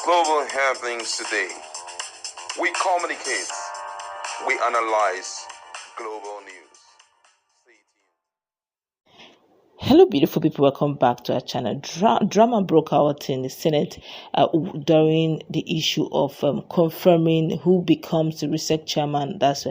Global happenings today. We communicate. We analyze global news. Stay tuned. Hello, beautiful people. Welcome back to our channel. Drama broke out in the Senate during the issue of confirming who becomes the RISEIC chairman. That's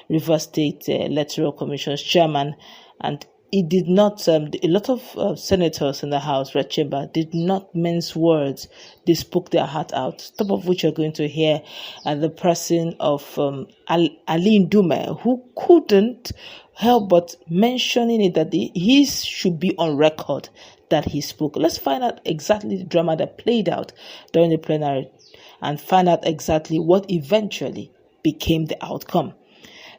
Rivers State Electoral Commission's chairman. And it did not, a lot of senators in the House, Red Chamber, did not mince words. They spoke their heart out. Top of which you're going to hear the person of Ali Ndume, who couldn't help but mentioning it that he should be on record that he spoke. Let's find out exactly the drama that played out during the plenary and find out exactly what eventually became the outcome.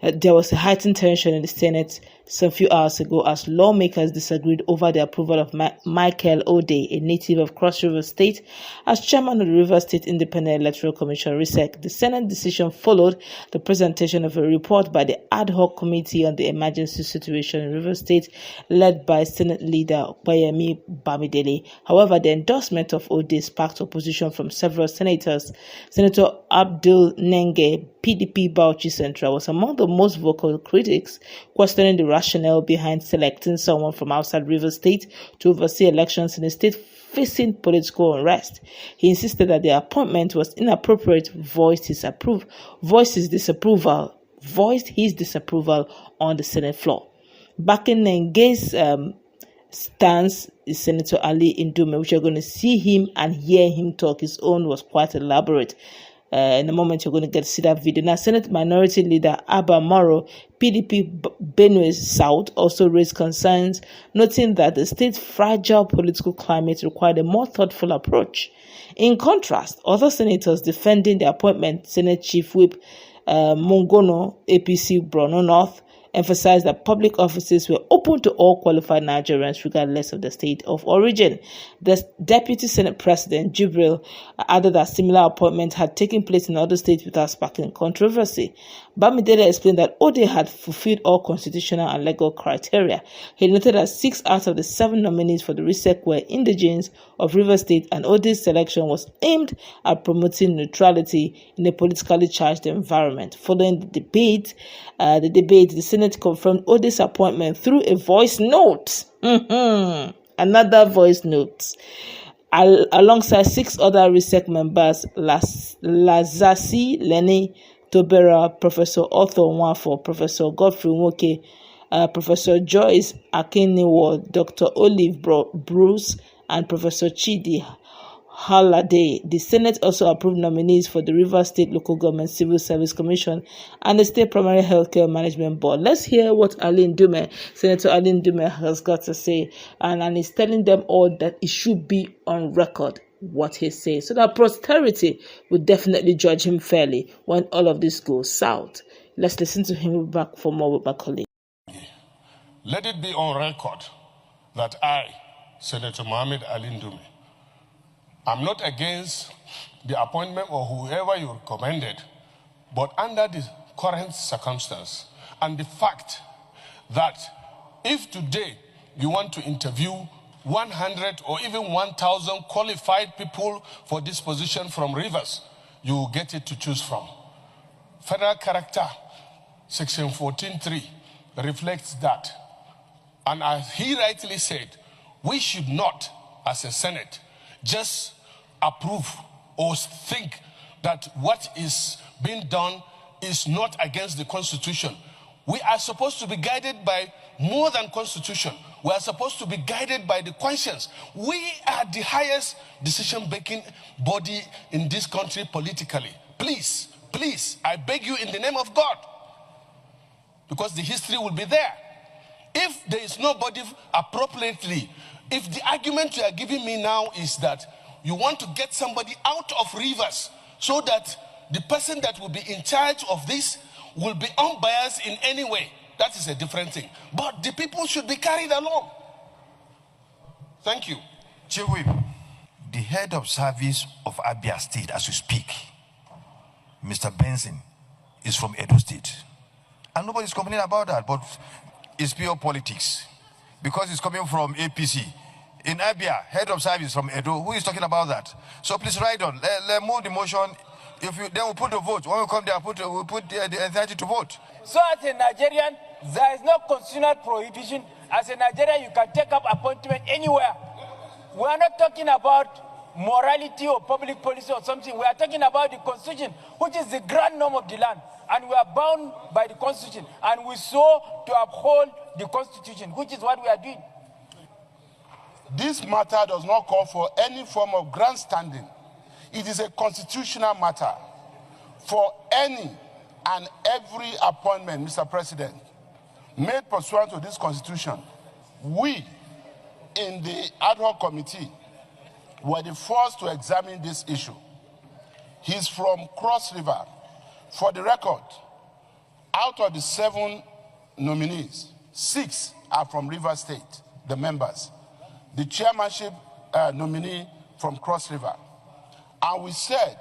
There was a heightened tension in the Senate some few hours ago as lawmakers disagreed over the approval of Michael Ode, a native of Cross River State, as chairman of the River State Independent Electoral Commission, RISEIC. The Senate decision followed the presentation of a report by the ad hoc committee on the emergency situation in River State, led by Senate leader Bayemi Bamidele. However, the endorsement of Ode sparked opposition from several senators. Senator Abdul Nenge, PDP Bauchi Central, was among the most vocal critics, questioning the rationale behind selecting someone from outside River State to oversee elections in a state facing political unrest. He insisted that the appointment was inappropriate, voiced his disapproval on the Senate floor. Backing Nenge's stance is Senator Ali Ndume, which you're going to see him and hear him talk. His own was quite elaborate. In a moment, you're going to get to see that video. Now, Senate Minority Leader Abba Moro, PDP Benue South, also raised concerns, noting that the state's fragile political climate required a more thoughtful approach. In contrast, other senators defending the appointment, Senate Chief Whip Mongono, APC Borno North, emphasized that public offices were open to all qualified Nigerians regardless of the state of origin. The Deputy Senate President Jibril added that similar appointments had taken place in other states without sparking controversy. Bamidele explained that Ode had fulfilled all constitutional and legal criteria. He noted that 6 out of the 7 nominees for the RISEIC were indigenes of River State, and Ode's selection was aimed at promoting neutrality in a politically charged environment. Following the debate, the Senate confirmed Ode's appointment through a voice note. Another voice note. Alongside 6 other RISEIC members, Lazasi Leni Tobera, Professor Arthur Nwafo, Professor Godfrey Nwoke, Professor Joyce Akiniwo, Dr. Olive Bruce, and Professor Chidi Haladay. The Senate also approved nominees for the River State Local Government Civil Service Commission and the State Primary Healthcare Management Board. Let's hear what Senator Ali Ndume has got to say, and he's telling them all that it should be on record what he says, so that posterity will definitely judge him fairly when all of this goes south. Let's listen to him back for more with my colleague. Let it be on record that I, Senator Mohammed Ali Ndume, I'm not against the appointment of whoever you recommended, but under the current circumstance and the fact that if today you want to interview 100 or even 1,000 qualified people for this position from Rivers, you will get it to choose from. Federal Character, Section 14.3, reflects that. And as he rightly said, we should not, as a Senate, just approve or think that what is being done is not against the Constitution. We are supposed to be guided by more than Constitution. We are supposed to be guided by the conscience. We are the highest decision-making body in this country politically. Please, please, I beg you in the name of God, because the history will be there. If there is nobody appropriately, if the argument you are giving me now is that you want to get somebody out of Rivers so that the person that will be in charge of this will be unbiased in any way, that is a different thing. But the people should be carried along. Thank you. Chief Whip, the head of service of Abia State, as we speak, Mr. Benson, is from Edo State. And nobody's complaining about that, but it's pure politics. Because it's coming from APC, in Abia, head of service from Edo. Who is talking about that? So please write on. Let's move the motion. Then we'll put the vote. When we come there, we'll put the authority to vote. So as a Nigerian, there is no constitutional prohibition. As a Nigerian, you can take up appointment anywhere. We are not talking about morality or public policy or something. We are talking about the Constitution, which is the grand norm of the land. And we are bound by the Constitution. And we saw to uphold the Constitution, which is what we are doing. This matter does not call for any form of grandstanding. It is a constitutional matter. For any and every appointment, Mr. President, made pursuant to this Constitution, we in the ad hoc committee were the first to examine this issue. He's from Cross River. For the record, out of the 7 nominees, 6 are from River State, the members. The chairmanship nominee from Cross River. And we said,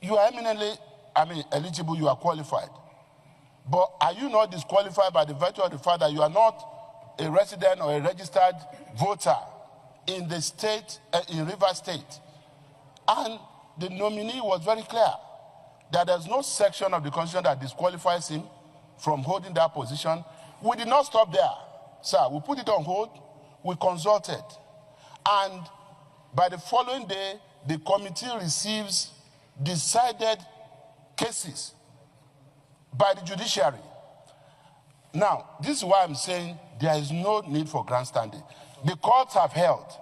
you are eminently, eligible, you are qualified. But are you not disqualified by the virtue of the fact that you are not a resident or a registered voter in the state, in River State? And the nominee was very clear that there's no section of the Constitution that disqualifies him from holding that position. We did not stop there, sir. We put it on hold. We consulted. And by the following day, the committee receives decided cases by the judiciary. Now, this is why I'm saying there is no need for grandstanding. The courts have held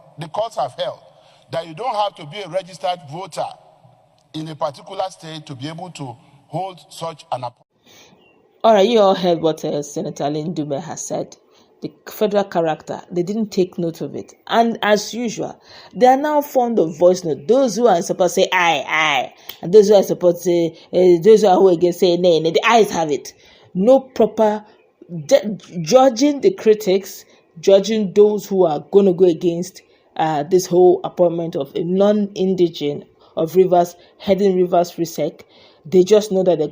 that you don't have to be a registered voter in a particular state to be able to hold such an appointment. All right, you all heard what Senator Ali Ndume has said. The federal character, they didn't take note of it. And as usual, they are now fond of voice note. Those who are supposed to say aye, and those who are supposed to say, those who are against say nay, the ayes have it. No proper judging the critics, judging those who are going to go against this whole appointment of a non-indigene of Rivers, heading Rivers RISEIC. They just know that they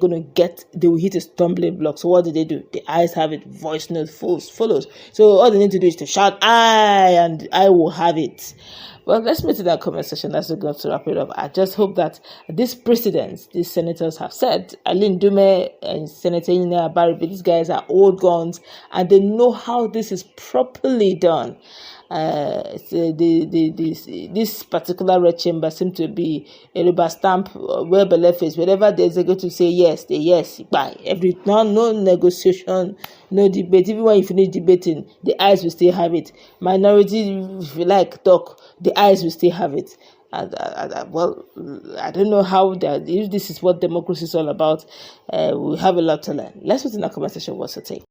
will hit a stumbling block. So what do? The ayes have it, voice note follows. So all they need to do is to shout aye, and I will have it. Well, let's meet in that comment section. That's going to wrap it up. I just hope that these presidents, these senators have said, Ali Ndume and Senator Ina Baribe, these guys are old guns and they know how this is properly done. This particular red chamber seems to be a rubber stamp, where left face. Whenever there's a go to say yes, they yes. By no negotiation, no debate. Even when you finish debating, the ayes will still have it. Minority, if you like, talk, the ayes will still have it. Well, I don't know how that. If this is what democracy is all about, we have a lot to learn. Let's put in the comment section what's your take.